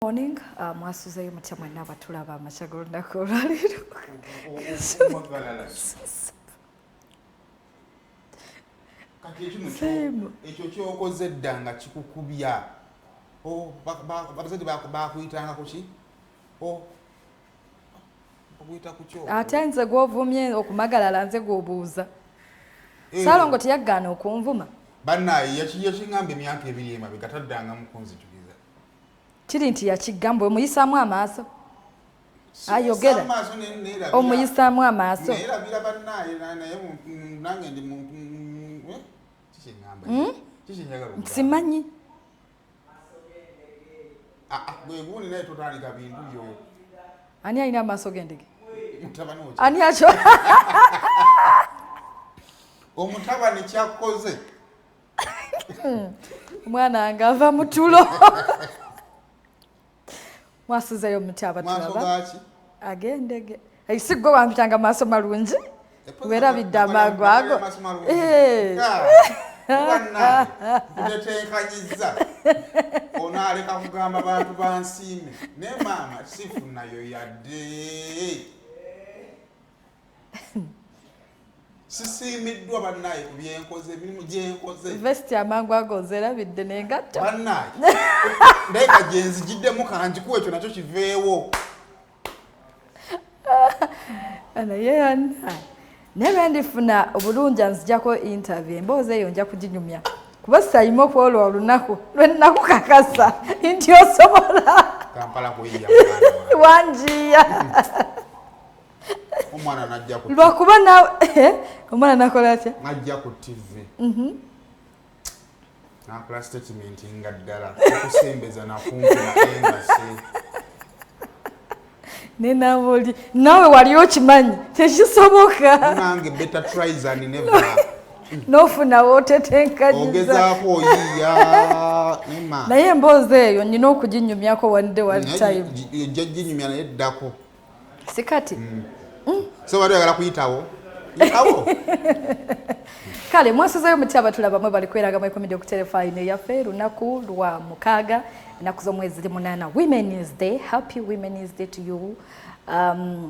Morning, mwasuzeyo mutya mwenna abatulaba amakya g'olunaku olwaleero. Ekyo ky'okoze edda nga kikukubya abazadde bakuyitanga ku ki? Okuyita ku kyo? Ate nze gw'ovumye okumagalala nze gw'obuuza. Saalongo teyaggaana okunvuma. Bannaye yakiŋŋamba emyaka ebiri emabega taddangamu kunzijuliza. Kiri nti yakigamba omuyisaamu amaaso. Ayogera omuyisaamu amaaso. Neerabira bannaye naye nange ndi muntu simanyi. Gwe gundi naye totandika bintu byo. Ani alina amaaso g'endege? Mutabani wo. Ani akyo? Omutabani kyakkoze. Omwana wange ava mu tulo. Mwasuzeyo mutya abatulaba? Maaso gaaki? Ag'endege. Si gwe wampitanga maaso malungi. Weerabidde amangu ago. Kutetenkanyizza onaaleka kugamba bantu bansiime naye maama sifunayo yadde sisiimiddwa bannaye ku byenkoze emirimu gyenkoze vesti amangu ago nzeerabidde n'engatto bannaye ndeka gye nzigiddemu kanjikuwa ekyo nakyo kiveewo naye annaye naye lwendifuna obulungi nzijjako interview emboozi eyo nja kuginyumya kuba sayima okwolwa olunaku lwenakukakasa nti osobola Kampala kuyiya wanjiya omwana najja ku lwakuba nawe omwana nakola atya najja ku TV nakola statement nga ddala okusembeza nakumpi naengase nenabuli nawe wali okimanyi tekisoboka nange better try than never nofuna wotetenkanyiza ogezaako oyiya nema naye emboozi eyo nina okuginyumyako one day one time ojja ginyumya naye ddako sikati so wali oyagala kuyitawo yitawo kale mwasuzeyo mutya abatulaba mwe bali kweraga mwekomedde okuterefayine yaffe lunaku lwa mukaaga ennaku z'omwezi 8 Women's Day. Happy Women's Day to you.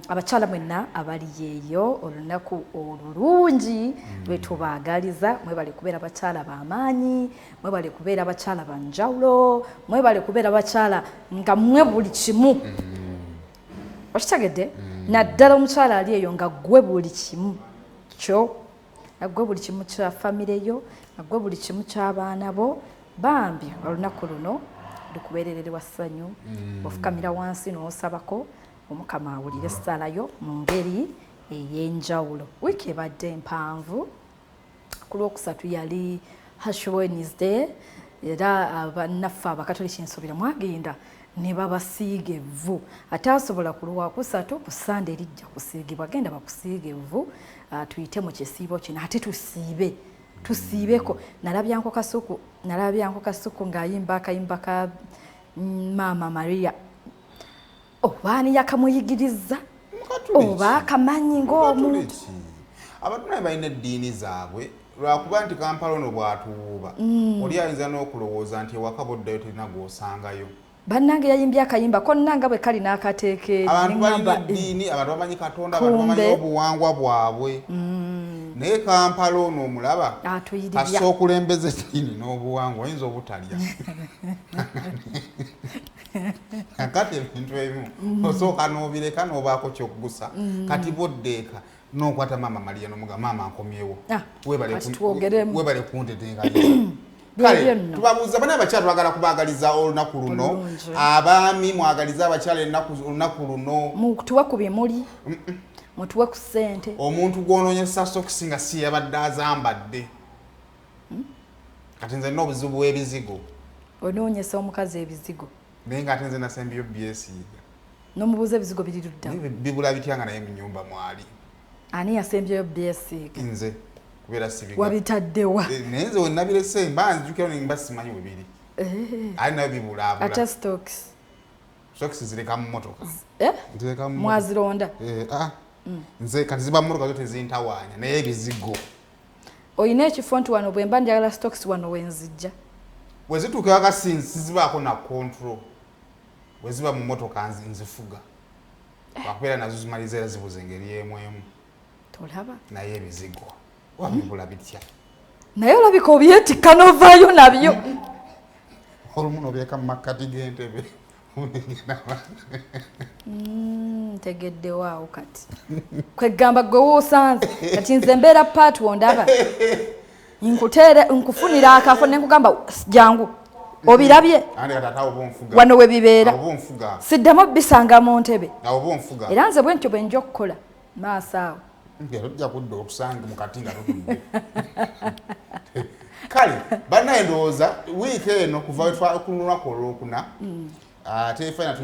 Abakyala mwenna abali yeeyo olunaku olulungi lwetubaagaliza mwe bali kubeera bakyala b'amaanyi mwe bali kubeera bakyala banjawulo mwe bali kubeera bakyala nga mmwe buli kimu okitegedde naddala omukyala ali eyo nga ggwe buli kimu kyo naggwe buli kimu kya famire yo naggwe buli kimu ky'abaana bo bambi olunaku luno lukubeerererwa ssanyu ofukamira wansi n'osabako omukama awulire essalayo mu ngeri ey'enjawulo. Wiiki ebadde mpanvu ku lwokusatu yali Ash Wednesday era bannaffe abakatoliki nsuubira mwagenda ne babasiiga evvu ate asobola ku lwakusatu ku Sande erijja kusiigibwa genda bakusiiga evvu tuyite mu kisiibo kino ate tusiibeko nalabyanko kasuku ng'ayimba akayimba ka Maama Maria obaani yakamuyigiriza oba akamanyi ng'omuntu abantu naye balina eddiini zaabwe lwakuba nti Kampala ono bw'atuwuuba oli ayinza n'okulowooza nti ewaka boddayo terina gw'osangayo bannange yayimbye akayimba ko nanga bwe kali n'akateeke abantu balina eddiini abantu bamanyi Katonda abantu bamanyi obuwangwa bwabwe naye Kampala ono omulaba assa okulembeza eddiini n'obuwangwa oyinza obutalya kati ebintu ebimu osooka n'obireka n'obaako kyokgusa kati boddeeka n'okwata Maama Maria n'omuga maama nkomyewo webale kuntetenkanya kale tubabuuza bana abakyala twagala kubaagaliza olunaku luno abaami mwagaliza abakyala olunaku luno mutuwe ku bimuli mutuwe ku ssente omuntu gw'onoonyesa sokisi nga si yabadde azambadde kati nze nina obuzibu bw'ebizigo onoonyesa omukazi ebizigo naye nga ate nze nasembyeyo byesiiga n'omubuuza ebizigo biri ludda bibula bitya nga naye mu nnyumba mwali ani yasembyeyo byesiiga nze kubeera sibiga wabitaddewa naye nze wenabirese mba nzijukira nimba simanyi we biri ali nayo bibulaabula ate stokisi zireka mu mmotoka mwazironda nze kati ziba mu mmotoka zo tezintawaanya naye ebizigo oyina ekifo nti wano bwe mba njagala stokisi wano wenzijja wezituuka akasinzi sizibaako na control bwe ziba mu mmotoka nzifuga wakubeera nazo zimaliza era zibuze engeri emu tolaba naye ebizigo wabibula bitya naye olabika obyetikka n'ovaayo nabyo olumu nobyeka mu makkati g'entebe ntegeddewo awo kati kwegamba gwe woosanze kati nze mbeera paati wondaba nkufunira akafo ne nkugamba jangu obirabye wano we bibeera siddamu bisanga mu ntebe era nze bwe ntyo bwe nja okukola maaso awo ojja kudda okusanga mu kati nga tutudde kale bannaye ndowooza wiiki eno kuva ku lunaku olwokuna ate